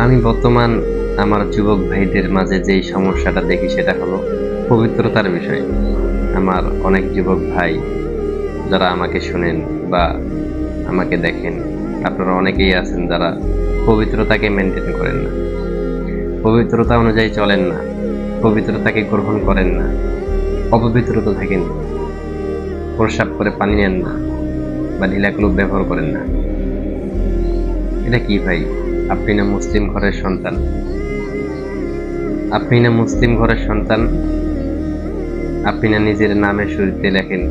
আমি বর্তমান আমার যুবক ভাইদের মাঝে যেই সমস্যাটা দেখি সেটা হলো পবিত্রতার বিষয়। আমার অনেক যুবক ভাই যারা আমাকে শোনেন বা আমাকে দেখেন, আপনারা অনেকেই আছেন যারা পবিত্রতাকে মেনটেন করেন না, পবিত্রতা অনুযায়ী চলেন না, পবিত্রতাকে গ্রহণ করেন না, অপবিত্রতা থাকেন, প্রস্রাব করে পানি নেন না বা ঢিলাকুলুপ ব্যবহার করেন না। এটা কি ভাই? আপনি না মুসলিম ঘরের সন্তান, আপনি না মুসলিম ঘরের সন্তান, আপনি না নিজের নামের শুরুতে লেখেন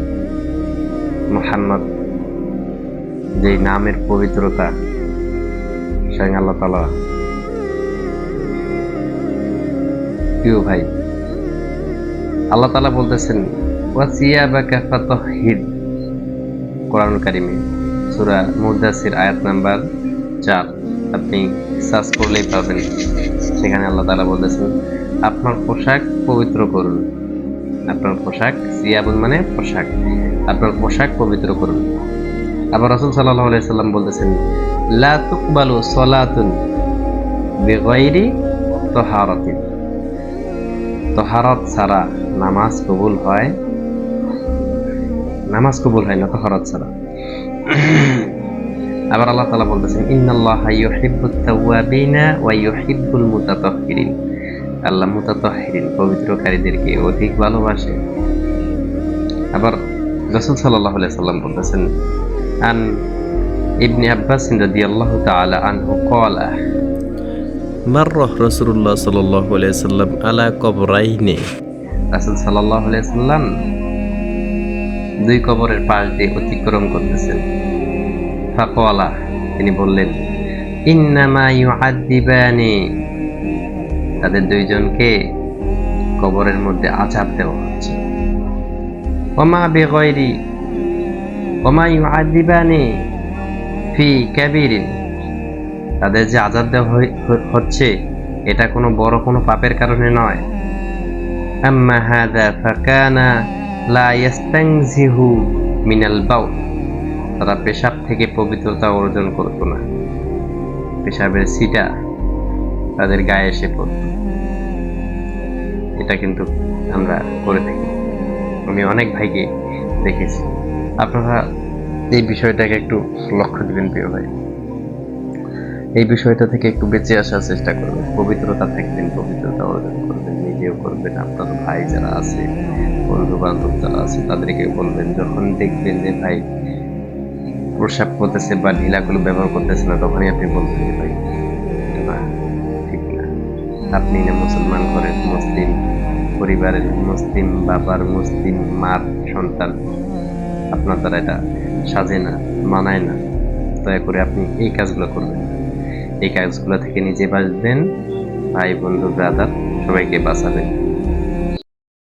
মুহাম্মদ, যেই নামের পবিত্রতা স্বয়ং আল্লাহ তাআলা। প্রিয় ভাই, আল্লাহ তাআলা বলতেছেন ওয়াসিয়াবাকা ফাতাহহির, কোরআন কারিমে সূরা মুদাসসির আয়াত নাম্বার 4, আপনি সার্চ করলেই পাবেন। সেখানে আল্লাহ তাআলা বলতেছেন আপনার পোশাক পবিত্র করুন, আপনার পোশাক, সিয়াবুন মানে পোশাক, আপনার পোশাক পবিত্র করুন। আবার রাসূল সাল্লাল্লাহু আলাইহি সাল্লাম বলতেছেন লা তুকবালু সালাতুন বিগাইরি তাহারাতিন, তাহারাত ছাড়া নামাজ কবুল হয়, নামাজ কবুল হয় না তাহারাত ছাড়া। আবার আল্লাহ তাআলা বলতেছেন ইন্নাল্লাহা ইউহিব্বুত তাওয়াবিনা ওয়া ইউহিব্বুল মুতাতাহহিরিন, আল্লাহ মুতাতাহহিরিন পবিত্রকারীদেরকে অধিক ভালোবাসে। আবার রাসূল সাল্লাল্লাহু আলাইহি সাল্লাম বলতেছেন আন ইবনে আব্বাস রাদিয়াল্লাহু তাআলা আনহু ক্বালা মাররাহ রাসূলুল্লাহ সাল্লাল্লাহু আলাইহি ওয়াসাল্লাম আলা কবরাইনি, রাসূল সাল্লাল্লাহু আলাইহি সাল্লাম দুই কবরের পাশ দিয়ে অতিক্রম করতেছেন। ফাকালা, তিনি বললেন ইন্নামা ইউআযিবানি, তাদের দুইজনকে কবরের মধ্যে আযাব দেওয়া হচ্ছে। ওমা বিগাইরি ওমা ইউআযিবানি ফি কাবীরিন, তাদের যে আযাব দেওয়া হচ্ছে এটা কোনো বড় কোনো পাপের কারণে নয়। আম্মা হাযা ফাকানা লা ইস্তানজিহু মিনাল বাউল, তারা পেশাব থেকে পবিত্রতা অর্জন করত না, পেশাবের ছিটা তাদের গায়ে এসে পড়ত। এটা কিন্তু আমরা করে থাকি, আমি অনেক ভাইকে দেখেছি। আপনারা এই বিষয়টাকে একটু লক্ষ্য দিবেন প্রিয় ভাই, এই বিষয়টা থেকে একটু বেঁচে আসার চেষ্টা করবেন, পবিত্রতা থাকবেন, পবিত্রতা অর্জন করবেন, নিজেও করবেন, আপনার ভাই যারা আছে, বন্ধু বান্ধব যারা আছে তাদেরকে বলবেন, যখন দেখবেন যে ভাই প্রস্রাব করতেছে বা ঢিলাগুলো ব্যবহার করতেছে না, তখনই আপনি বলবেন যে ভাই না, ঠিক না, আপনি না মুসলমান ঘরের মুসলিম পরিবারের মুসলিম বাবার মুসলিম মার সন্তান, আপনার দ্বারা এটা সাজে না, মানায় না। দয়া করে আপনি এই কাজগুলো করবেন, এই কাজগুলো থেকে নিজে বাঁচবেন, ভাই বন্ধু ব্রাদার সবাইকে বাঁচাবেন।